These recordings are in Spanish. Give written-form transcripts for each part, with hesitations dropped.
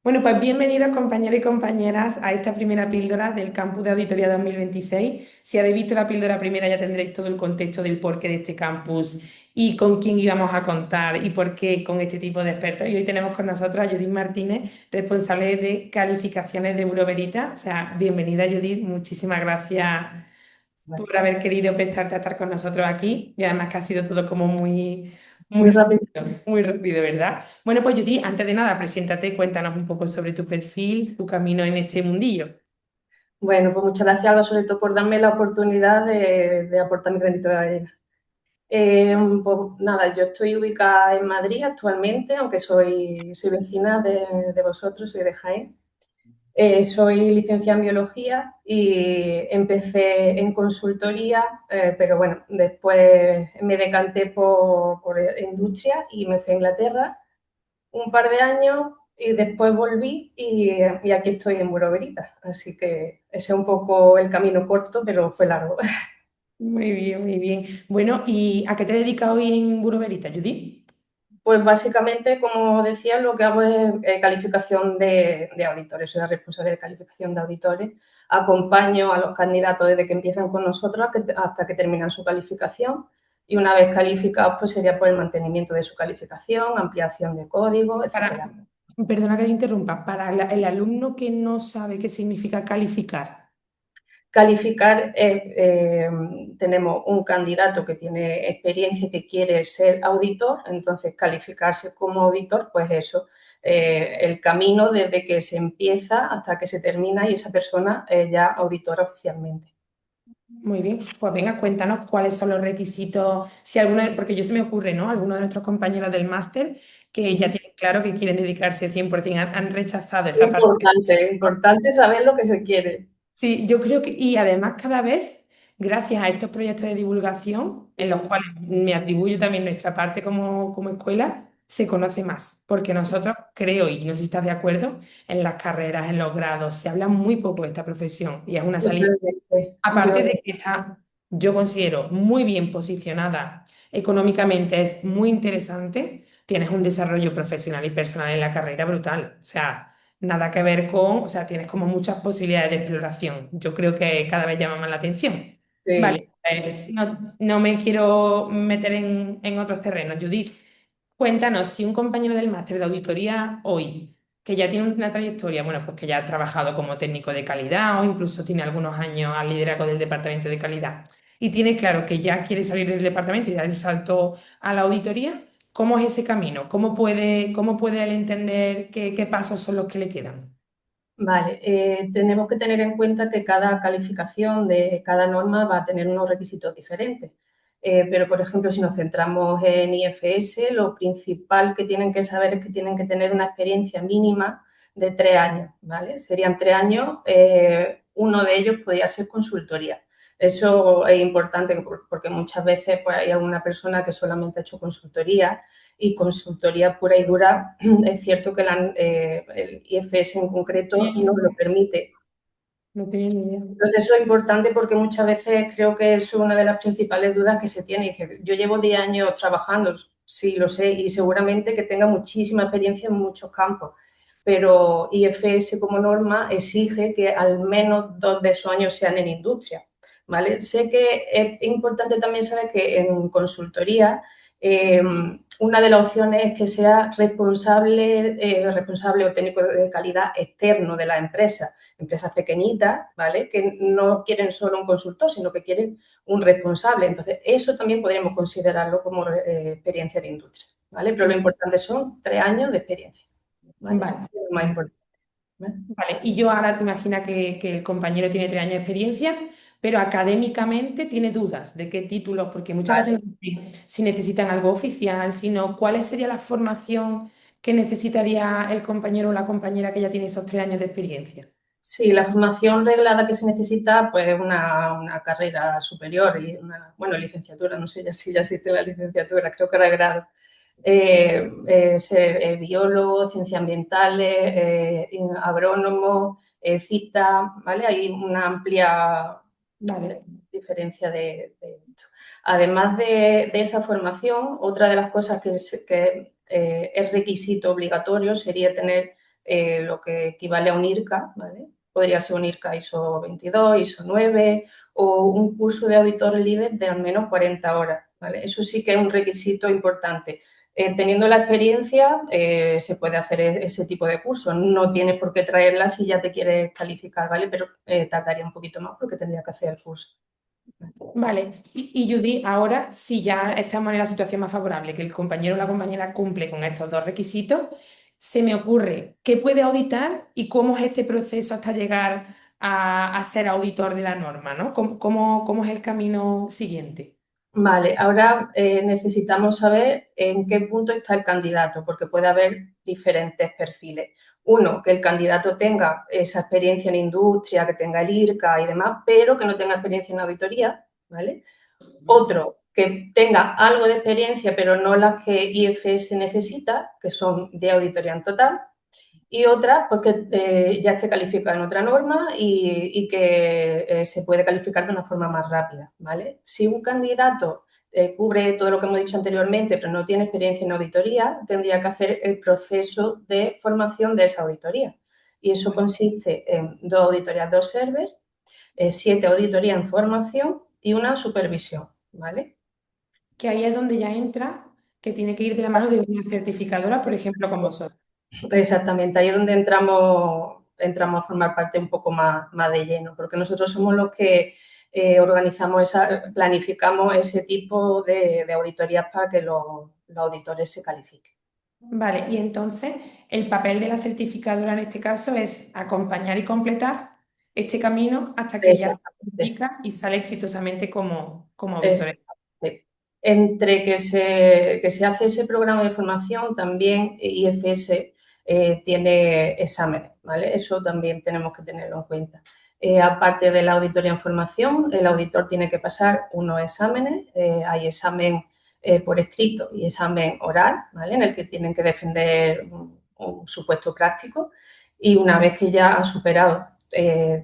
Bueno, pues bienvenidos compañeros y compañeras a esta primera píldora del Campus de Auditoría 2026. Si habéis visto la píldora primera ya tendréis todo el contexto del porqué de este campus y con quién íbamos a contar y por qué con este tipo de expertos. Y hoy tenemos con nosotros a Judith Martínez, responsable de calificaciones de Bureau Veritas. O sea, bienvenida Judith, muchísimas gracias por haber querido prestarte a estar con nosotros aquí y además que ha sido todo como muy Muy rápido. rápido, muy rápido, ¿verdad? Bueno, pues Judy, antes de nada, preséntate, cuéntanos un poco sobre tu perfil, tu camino en este mundillo. Bueno, pues muchas gracias, Alba, sobre todo por darme la oportunidad de aportar mi granito de arena. Pues nada, yo estoy ubicada en Madrid actualmente, aunque soy vecina de vosotros, soy de Jaén. Soy licenciada en biología y empecé en consultoría, pero bueno, después me decanté por industria y me fui a Inglaterra un par de años y después volví y aquí estoy en Bureau Veritas. Así que ese es un poco el camino corto, pero fue largo. Muy bien, muy bien. Bueno, ¿y a qué te dedicas hoy en Bureau Veritas, Judy? Pues básicamente, como decía, lo que hago es calificación de auditores. Soy la responsable de calificación de auditores. Acompaño a los candidatos desde que empiezan con nosotros hasta que terminan su calificación. Y una vez calificados, pues sería por el mantenimiento de su calificación, ampliación de código, Para, etcétera. perdona que te interrumpa, para el alumno que no sabe qué significa calificar. Calificar, tenemos un candidato que tiene experiencia y que quiere ser auditor, entonces calificarse como auditor, pues eso, el camino desde que se empieza hasta que se termina y esa persona es ya auditora oficialmente. Muy bien, pues venga, cuéntanos cuáles son los requisitos, si alguno, porque yo se me ocurre, ¿no? Algunos de nuestros compañeros del máster que ya tienen claro que quieren dedicarse 100%, han rechazado esa parte. Importante saber lo que se quiere. Sí, yo creo que, y además cada vez, gracias a estos proyectos de divulgación, en los cuales me atribuyo también nuestra parte como escuela, se conoce más, porque nosotros creo, y no sé si estás de acuerdo, en las carreras, en los grados, se habla muy poco de esta profesión y es una salida. Totalmente. Aparte de que está, yo considero, muy bien posicionada económicamente, es muy interesante, tienes un desarrollo profesional y personal en la carrera brutal. O sea, nada que ver con, o sea, tienes como muchas posibilidades de exploración. Yo creo que cada vez llama más la atención. Vale, Sí, sí. no me quiero meter en otros terrenos. Judith, cuéntanos si un compañero del máster de auditoría hoy que ya tiene una trayectoria, bueno, pues que ya ha trabajado como técnico de calidad o incluso tiene algunos años al liderazgo del departamento de calidad y tiene claro que ya quiere salir del departamento y dar el salto a la auditoría, ¿cómo es ese camino? Cómo puede él entender qué pasos son los que le quedan? Vale, tenemos que tener en cuenta que cada calificación de cada norma va a tener unos requisitos diferentes. Pero, por ejemplo, si nos centramos en IFS, lo principal que tienen que saber es que tienen que tener una experiencia mínima de 3 años, ¿vale? Serían 3 años, uno de ellos podría ser consultoría. Eso es importante porque muchas veces pues, hay alguna persona que solamente ha hecho consultoría y consultoría pura y dura, es cierto que el IFS en concreto no lo permite. No tenía ni idea. Entonces, eso es importante porque muchas veces creo que es una de las principales dudas que se tiene. Dice, yo llevo 10 años trabajando, sí, lo sé, y seguramente que tenga muchísima experiencia en muchos campos, pero IFS como norma exige que al menos 2 de esos años sean en industria, ¿vale? Sé que es importante también saber que en consultoría una de las opciones es que sea responsable o técnico de calidad externo de la empresa, empresas pequeñitas, ¿vale? Que no quieren solo un consultor, sino que quieren un responsable. Entonces, eso también podríamos considerarlo como experiencia de industria, ¿vale? Pero lo importante son 3 años de experiencia, ¿vale? Eso Vale. es lo más importante, ¿vale? Vale, y yo ahora te imagina que el compañero tiene 3 años de experiencia, pero académicamente tiene dudas de qué títulos, porque muchas veces Vale. no sé si necesitan algo oficial, sino cuál sería la formación que necesitaría el compañero o la compañera que ya tiene esos 3 años de experiencia. Sí, la formación reglada que se necesita, pues una carrera superior y bueno, licenciatura, no sé ya si ya existe la licenciatura, creo que era grado. Ser biólogo, ciencias ambientales, agrónomo, CITA, ¿vale? Hay una amplia Vale. diferencia de esto. Además de esa formación, otra de las cosas que es requisito obligatorio sería tener lo que equivale a un IRCA, ¿vale? Podría ser un IRCA ISO 22, ISO 9 o un curso de auditor líder de al menos 40 horas, ¿vale? Eso sí que es un requisito importante. Teniendo la experiencia, se puede hacer ese tipo de curso. No tienes por qué traerla si ya te quieres calificar, ¿vale? Pero tardaría un poquito más porque tendría que hacer el curso. Vale, y Judy, ahora si ya estamos en la situación más favorable, que el compañero o la compañera cumple con estos dos requisitos, se me ocurre qué puede auditar y cómo es este proceso hasta llegar a ser auditor de la norma, ¿no? ¿Cómo es el camino siguiente? Vale, ahora necesitamos saber en qué punto está el candidato, porque puede haber diferentes perfiles. Uno, que el candidato tenga esa experiencia en industria, que tenga el IRCA y demás, pero que no tenga experiencia en auditoría, ¿vale? Otro, que tenga algo de experiencia, pero no las que IFS necesita, que son de auditoría en total. Y otra, pues que ya esté calificada en otra norma y que se puede calificar de una forma más rápida, ¿vale? Si un candidato cubre todo lo que hemos dicho anteriormente, pero no tiene experiencia en auditoría, tendría que hacer el proceso de formación de esa auditoría. Y eso consiste en 2 auditorías de Observer, 7 auditorías en formación y una supervisión, ¿vale? Que ahí es donde ya entra, que tiene que ir de la mano de una certificadora, por ejemplo, con vosotros. Exactamente, ahí es donde entramos a formar parte un poco más de lleno, porque nosotros somos los que planificamos ese tipo de auditorías para que los auditores se califiquen. Vale, y entonces el papel de la certificadora en este caso es acompañar y completar este camino hasta que ella se Exactamente. certifica y sale exitosamente como auditora. Exactamente. Entre que se hace ese programa de formación, también IFS tiene exámenes, ¿vale? Eso también tenemos que tenerlo en cuenta. Aparte de la auditoría en formación, el auditor tiene que pasar unos exámenes. Hay examen por escrito y examen oral, ¿vale? En el que tienen que defender un supuesto práctico. Y una vez que ya ha superado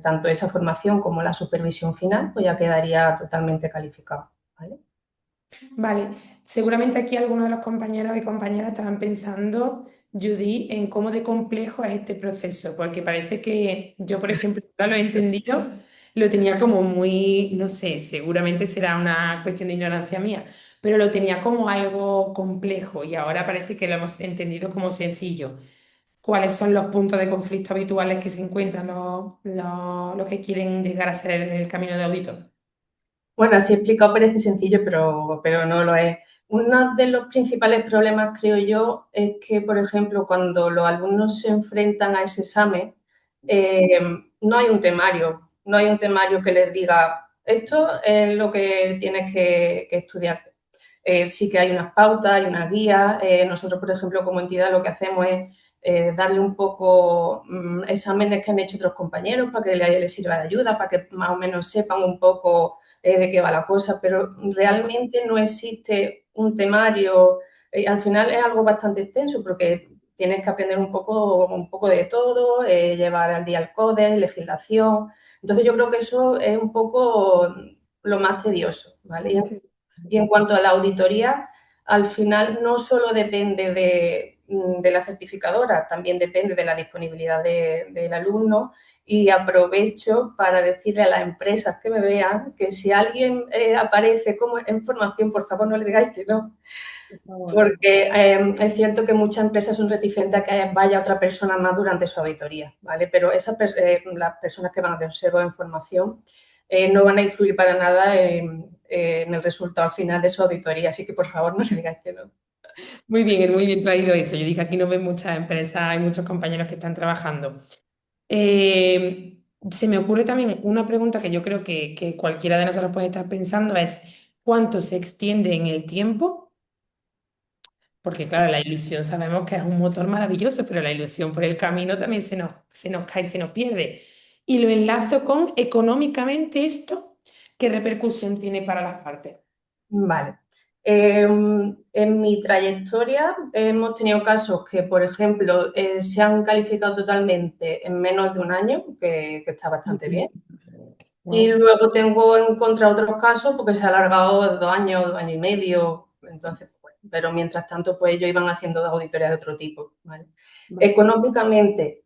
tanto esa formación como la supervisión final, pues ya quedaría totalmente calificado, ¿vale? Vale, seguramente aquí algunos de los compañeros y compañeras estarán pensando, Judy, en cómo de complejo es este proceso, porque parece que yo, por ejemplo, ahora lo he entendido, lo tenía como muy, no sé, seguramente será una cuestión de ignorancia mía, pero lo tenía como algo complejo y ahora parece que lo hemos entendido como sencillo. ¿Cuáles son los puntos de conflicto habituales que se encuentran los que quieren llegar a ser el camino de auditor? Bueno, así explicado parece sencillo, pero no lo es. Uno de los principales problemas, creo yo, es que, por ejemplo, cuando los alumnos se enfrentan a ese examen, eh, no hay un temario que les diga, esto es lo que tienes que estudiar. Sí que hay unas pautas, hay una guía. Nosotros, por ejemplo, como entidad lo que hacemos es darle un poco exámenes que han hecho otros compañeros para que les sirva de ayuda, para que más o menos sepan un poco de qué va la cosa, pero realmente no existe un temario. Al final es algo bastante extenso porque tienes que aprender un poco de todo, llevar al día el CODES, legislación. Entonces yo creo que eso es un poco lo más tedioso, ¿vale? Y en cuanto a la auditoría, al final no solo depende de la certificadora, también depende de la disponibilidad del alumno. Y aprovecho para decirle a las empresas que me vean que si alguien aparece como en formación, por favor no le digáis que no, Por favor. porque es cierto que muchas empresas son reticentes a que vaya otra persona más durante su auditoría, ¿vale? Pero las personas que van de observo en formación no van a influir para nada en el resultado final de su auditoría, así que por favor no le digáis que no. Muy bien traído eso. Yo digo que aquí nos ven muchas empresas, hay muchos compañeros que están trabajando. Se me ocurre también una pregunta que yo creo que cualquiera de nosotros puede estar pensando es ¿cuánto se extiende en el tiempo? Porque claro, la ilusión sabemos que es un motor maravilloso, pero la ilusión por el camino también se nos cae, se nos pierde. Y lo enlazo con económicamente esto, ¿qué repercusión tiene para las partes? Vale. En mi trayectoria hemos tenido casos que, por ejemplo, se han calificado totalmente en menos de un año, que está bastante bien. Y Wow. luego tengo en contra otros casos porque se ha alargado 2 años, 2 años y medio. Entonces, bueno. pero mientras tanto, pues ellos iban haciendo auditorías de otro tipo, ¿vale? Vale. Económicamente,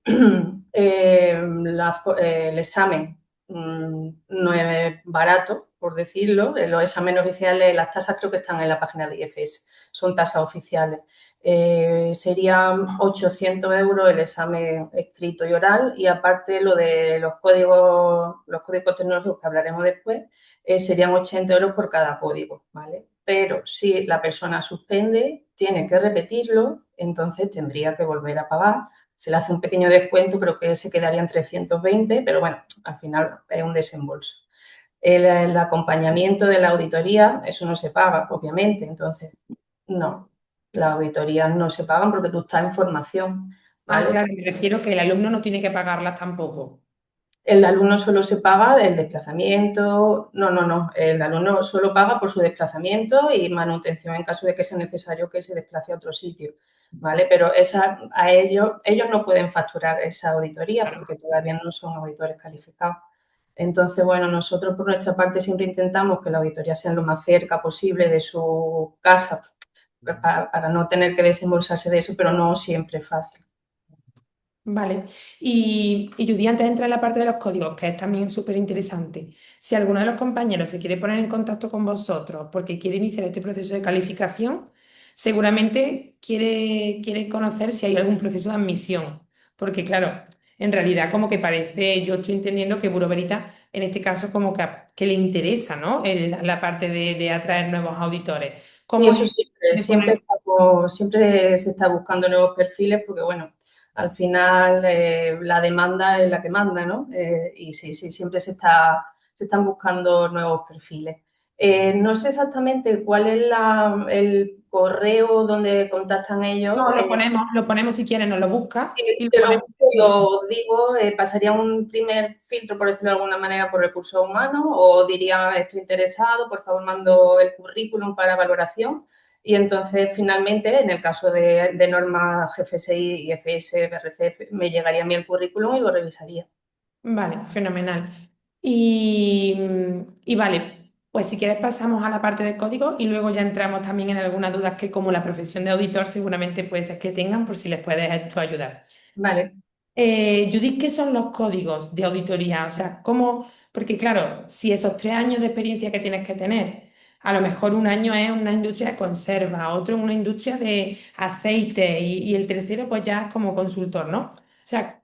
el examen no es barato, por decirlo. Los exámenes oficiales, las tasas creo que están en la página de IFS, son tasas oficiales. Serían 800 euros el examen escrito y oral, y aparte lo de los códigos tecnológicos que hablaremos después, serían 80 euros por cada código, ¿vale? Pero si la persona suspende, tiene que repetirlo, entonces tendría que volver a pagar. Se le hace un pequeño descuento, creo que se quedaría en 320, pero bueno, al final es un desembolso. El acompañamiento de la auditoría, eso no se paga, obviamente, entonces no, las auditorías no se pagan porque tú estás en formación, Ah, ¿vale? claro, me refiero que el alumno no tiene que pagarlas tampoco. El alumno solo se paga el desplazamiento, no, el alumno solo paga por su desplazamiento y manutención en caso de que sea necesario que se desplace a otro sitio, ¿vale? Pero ellos no pueden facturar esa auditoría Claro. porque todavía no son auditores calificados. Entonces, bueno, nosotros por nuestra parte siempre intentamos que la auditoría sea lo más cerca posible de su casa para no tener que desembolsarse de eso, pero no siempre es fácil. Vale. Y Judy, antes de entrar en la parte de los códigos, que es también súper interesante, si alguno de los compañeros se quiere poner en contacto con vosotros porque quiere iniciar este proceso de calificación, seguramente quiere conocer si hay algún proceso de admisión. Porque claro, en realidad como que parece, yo estoy entendiendo que Bureau Veritas en este caso como que le interesa, ¿no? La parte de atraer nuevos auditores. Y ¿Cómo eso es siempre, de poner... siempre se está buscando nuevos perfiles porque, bueno, al final la demanda es la que manda, ¿no? Y sí, siempre se están buscando nuevos perfiles. No sé exactamente cuál es el correo donde contactan ellos. No, lo ponemos si quieren, nos lo busca y lo Te lo ponemos. busco y os digo, pasaría un primer filtro, por decirlo de alguna manera, por recursos humanos, o diría, estoy interesado, por favor, mando el currículum para valoración. Y entonces, finalmente, en el caso de norma GFSI, IFS, BRCF, me llegaría a mí el currículum y lo revisaría. Vale, fenomenal. Y vale, pues si quieres pasamos a la parte de código y luego ya entramos también en algunas dudas que como la profesión de auditor seguramente puede ser que tengan por si les puedes esto ayudar. Vale. Judith, ¿qué son los códigos de auditoría? O sea, ¿cómo? Porque claro, si esos 3 años de experiencia que tienes que tener, a lo mejor un año es una industria de conserva, otro en una industria de aceite y el tercero pues ya es como consultor, ¿no? O sea,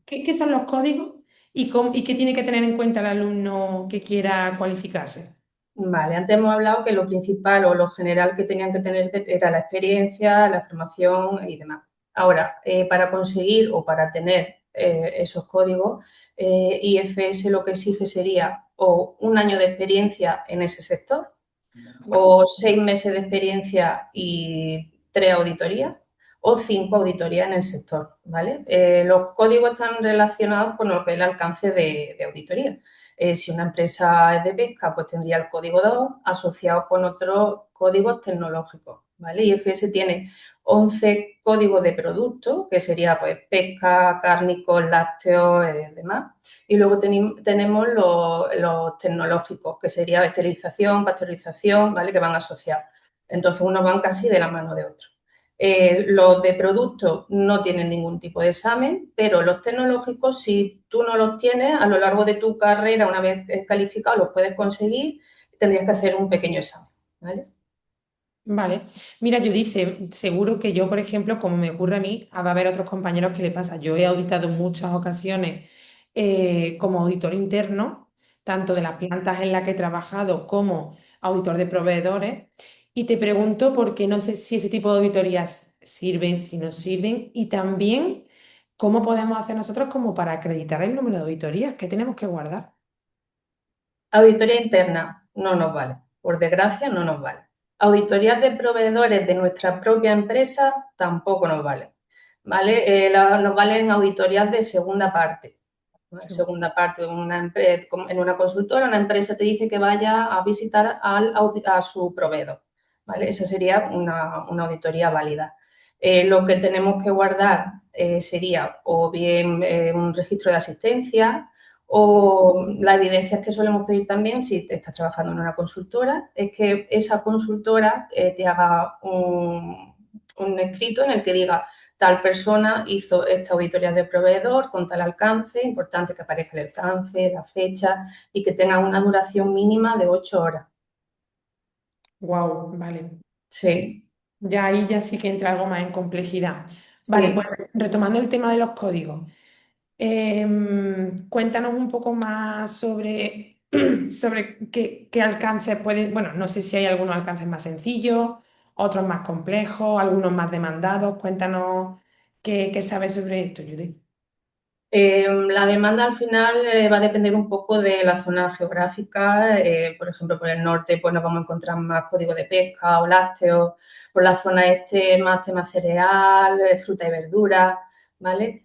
¿qué son los códigos y qué tiene que tener en cuenta el alumno que quiera cualificarse? Vale, antes hemos hablado que lo principal o lo general que tenían que tener era la experiencia, la formación y demás. Ahora, para conseguir o para tener esos códigos, IFS lo que exige sería o un año de experiencia en ese sector o 6 meses de experiencia y 3 auditorías o 5 auditorías en el sector, ¿vale? Los códigos están relacionados con lo que es el alcance de auditoría. Si una empresa es de pesca, pues tendría el código 2 asociado con otros códigos tecnológicos, ¿vale? IFS tiene 11 códigos de productos, que sería pues pesca, cárnicos, lácteos, demás. Y luego tenemos los tecnológicos, que sería esterilización, pasteurización, ¿vale? Que van asociados. Entonces, unos van casi de la mano de otros. Los de productos no tienen ningún tipo de examen, pero los tecnológicos, si tú no los tienes, a lo largo de tu carrera, una vez calificado, los puedes conseguir, tendrías que hacer un pequeño examen, ¿vale? Vale, mira, yo dice, seguro que yo, por ejemplo, como me ocurre a mí, va a haber otros compañeros que le pasa. Yo he auditado en muchas ocasiones como auditor interno, tanto de las plantas en las que he trabajado como auditor de proveedores, y te pregunto porque no sé si ese tipo de auditorías sirven, si no sirven, y también cómo podemos hacer nosotros como para acreditar el número de auditorías que tenemos que guardar. Auditoría interna no nos vale, por desgracia no nos vale. Auditorías de proveedores de nuestra propia empresa tampoco nos vale. ¿Vale? Nos valen auditorías de segunda parte. ¿Vale? Sí. Segunda parte, en una consultora, una empresa te dice que vaya a visitar a su proveedor. ¿Vale? Esa sería una auditoría válida. Lo que tenemos que guardar sería o bien un registro de asistencia, O las evidencias que solemos pedir también, si te estás trabajando en una consultora, es que esa consultora te haga un escrito en el que diga tal persona hizo esta auditoría de proveedor con tal alcance, importante que aparezca el alcance, la fecha y que tenga una duración mínima de 8 horas. Wow, vale. Sí, Ya ahí ya sí que entra algo más en complejidad. Vale, pues sí. retomando el tema de los códigos. Cuéntanos un poco más sobre, sobre qué alcances pueden, bueno, no sé si hay algunos alcances más sencillos, otros más complejos, algunos más demandados. Cuéntanos qué sabes sobre esto, Judith. La demanda al final va a depender un poco de la zona geográfica. Por ejemplo, por el norte pues nos vamos a encontrar más código de pesca o lácteos. Por la zona este más tema cereal, fruta y verdura, ¿vale?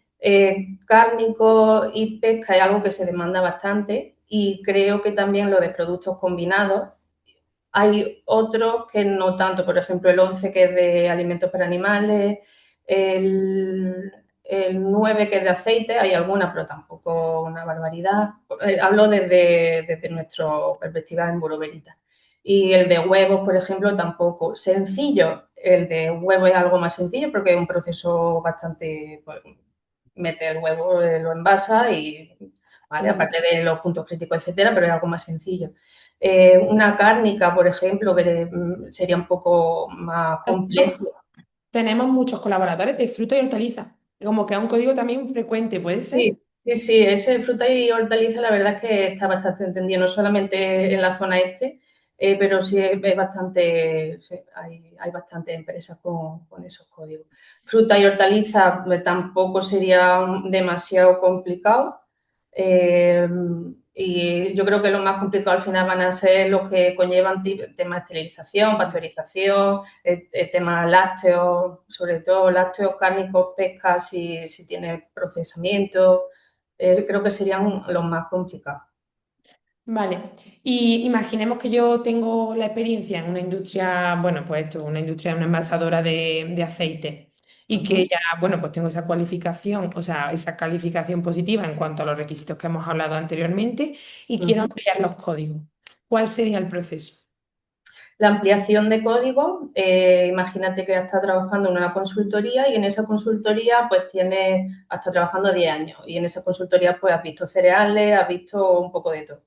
Cárnico y pesca es algo que se demanda bastante y creo que también lo de productos combinados. Hay otros que no tanto, por ejemplo, el 11 que es de alimentos para animales, el, el 9 que es de aceite, hay algunas, pero tampoco una barbaridad. Hablo desde nuestra perspectiva en Buroverita. Y el de huevos, por ejemplo, tampoco. Sencillo, el de huevo es algo más sencillo porque es un proceso bastante, pues, mete el huevo, lo envasa y, ¿vale? Ujú. Aparte de los puntos críticos, etcétera, pero es algo más sencillo. Una cárnica, por ejemplo, que sería un poco más Nosotros complejo. tenemos muchos colaboradores de fruta y hortaliza, como que es un código también frecuente, ¿puede ser? Sí, sí, sí, ese fruta y hortaliza la verdad es que está bastante entendido, no solamente en la zona este, pero sí es bastante, sí, hay bastantes empresas con esos códigos. Fruta y hortaliza tampoco sería demasiado complicado. eh, y yo creo que lo más complicado al final van a ser los que conllevan temas de esterilización, pasteurización, temas lácteos, sobre todo lácteos, cárnicos, pescas, si tiene procesamiento, creo que serían los más complicados. Vale, y imaginemos que yo tengo la experiencia en una industria, bueno, pues esto, una industria, una envasadora de aceite y que Ujú, ya, bueno, pues tengo esa cualificación, o sea, esa calificación positiva en cuanto a los requisitos que hemos hablado anteriormente y quiero ujú. ampliar los códigos. ¿Cuál sería el proceso? La ampliación de código, imagínate que está trabajando en una consultoría y en esa consultoría pues tiene, hasta trabajando 10 años y en esa consultoría pues has visto cereales, has visto un poco de todo.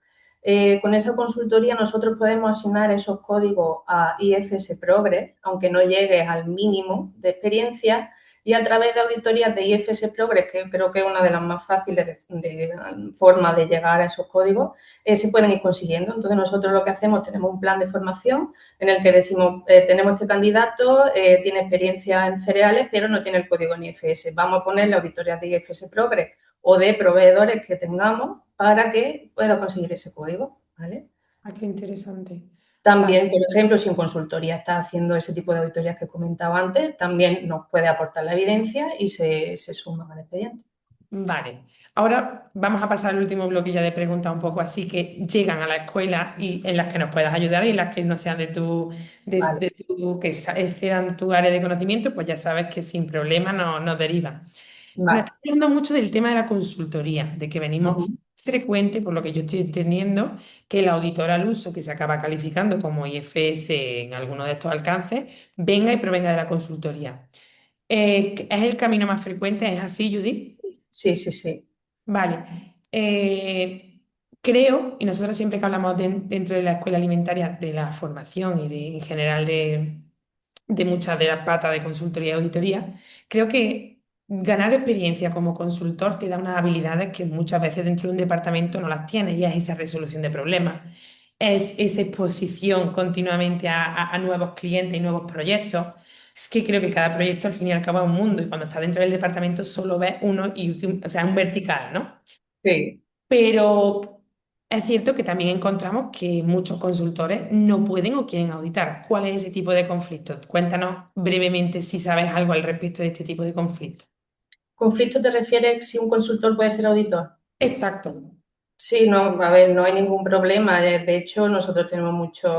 Con esa consultoría nosotros podemos asignar esos códigos a IFS Progress, aunque no llegues al mínimo de experiencia, y a través de auditorías de IFS Progress, que creo que es una de las más fáciles de formas de llegar a esos códigos, se pueden ir consiguiendo. Entonces nosotros lo que hacemos, tenemos un plan de formación en el que decimos, tenemos este candidato, tiene experiencia en cereales, pero no tiene el código en IFS. Vamos a ponerle auditorías de IFS Progress o de proveedores que tengamos para que pueda conseguir ese código, ¿vale? Ah, qué interesante. Vale. También, por ejemplo, si en consultoría está haciendo ese tipo de auditorías que he comentado antes, también nos puede aportar la evidencia y se suma al expediente. Vale, ahora vamos a pasar al último bloque ya de preguntas un poco así que llegan a la escuela y en las que nos puedas ayudar y en las que no sean Vale. que excedan tu área de conocimiento, pues ya sabes que sin problema nos derivan. Nos Vale. está hablando mucho del tema de la consultoría, de que venimos Ujú. frecuente, por lo que yo estoy entendiendo, que el auditor al uso que se acaba calificando como IFS en alguno de estos alcances, venga y provenga de la consultoría. ¿Es el camino más frecuente? ¿Es así, Judith? Sí, sí, sí. Vale. Creo, y nosotros siempre que hablamos dentro de la escuela alimentaria de la formación y en general de muchas de las patas de consultoría y auditoría, creo que ganar experiencia como consultor te da unas habilidades que muchas veces dentro de un departamento no las tienes, y es esa resolución de problemas, es esa exposición continuamente a nuevos clientes y nuevos proyectos. Es que creo que cada proyecto al fin y al cabo es un mundo y cuando estás dentro del departamento solo ves uno, o sea, un vertical, ¿no? Sí. Pero es cierto que también encontramos que muchos consultores no pueden o quieren auditar. ¿Cuál es ese tipo de conflicto? Cuéntanos brevemente si sabes algo al respecto de este tipo de conflicto. ¿Conflicto te refieres si un consultor puede ser auditor? Exacto. Sí, no, a ver, no hay ningún problema. De hecho, nosotros tenemos muchos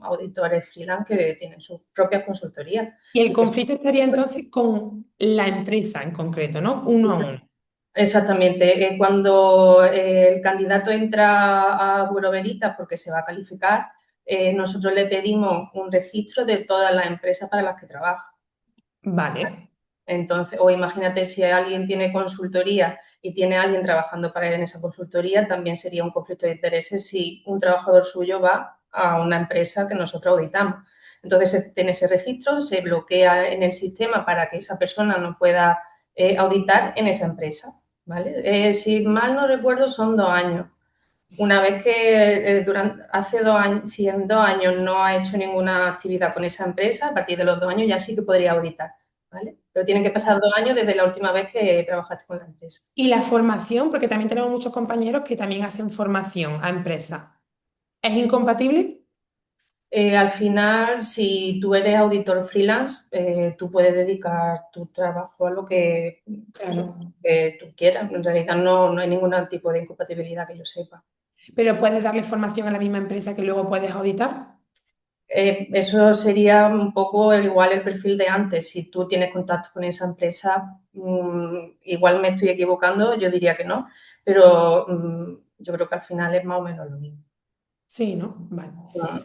auditores freelance que tienen sus propias consultorías Y el y que conflicto estaría entonces con la empresa en concreto, ¿no? Uno a uno. Exactamente. Cuando el candidato entra a Bureau Veritas porque se va a calificar, nosotros le pedimos un registro de todas las empresas para las que trabaja. Vale, Entonces, o imagínate si alguien tiene consultoría y tiene a alguien trabajando para él en esa consultoría, también sería un conflicto de intereses si un trabajador suyo va a una empresa que nosotros auditamos. Entonces, tiene ese registro, se bloquea en el sistema para que esa persona no pueda auditar en esa empresa. ¿Vale? Si mal no recuerdo, son 2 años. Una vez que hace 2 años, si en 2 años no ha hecho ninguna actividad con esa empresa, a partir de los 2 años ya sí que podría auditar, ¿vale? Pero tienen que pasar 2 años desde la última vez que trabajaste con la empresa. y la formación, porque también tenemos muchos compañeros que también hacen formación a empresas. ¿Es incompatible? Al final, si tú eres auditor freelance, tú puedes dedicar tu trabajo a lo Claro. que tú quieras. En realidad no hay ningún tipo de incompatibilidad que yo sepa. Pero puedes darle formación a la misma empresa que luego puedes auditar. Eso sería un poco igual el perfil de antes. Si tú tienes contacto con esa empresa, igual me estoy equivocando, yo diría que no, pero yo creo que al final es más o menos lo mismo. Sí, ¿no? Vale. Mm.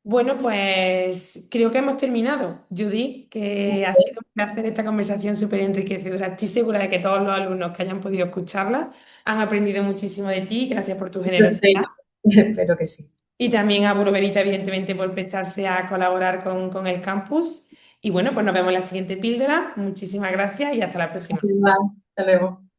Bueno, pues creo que hemos terminado, Judy, que ha sido un placer esta conversación súper enriquecedora. Estoy segura de que todos los alumnos que hayan podido escucharla han aprendido muchísimo de ti. Gracias por tu generosidad. Perfecto, espero que sí. Y también a Burberita, evidentemente, por prestarse a colaborar con el campus. Y bueno, pues nos vemos en la siguiente píldora. Muchísimas gracias y hasta la próxima. Hasta luego.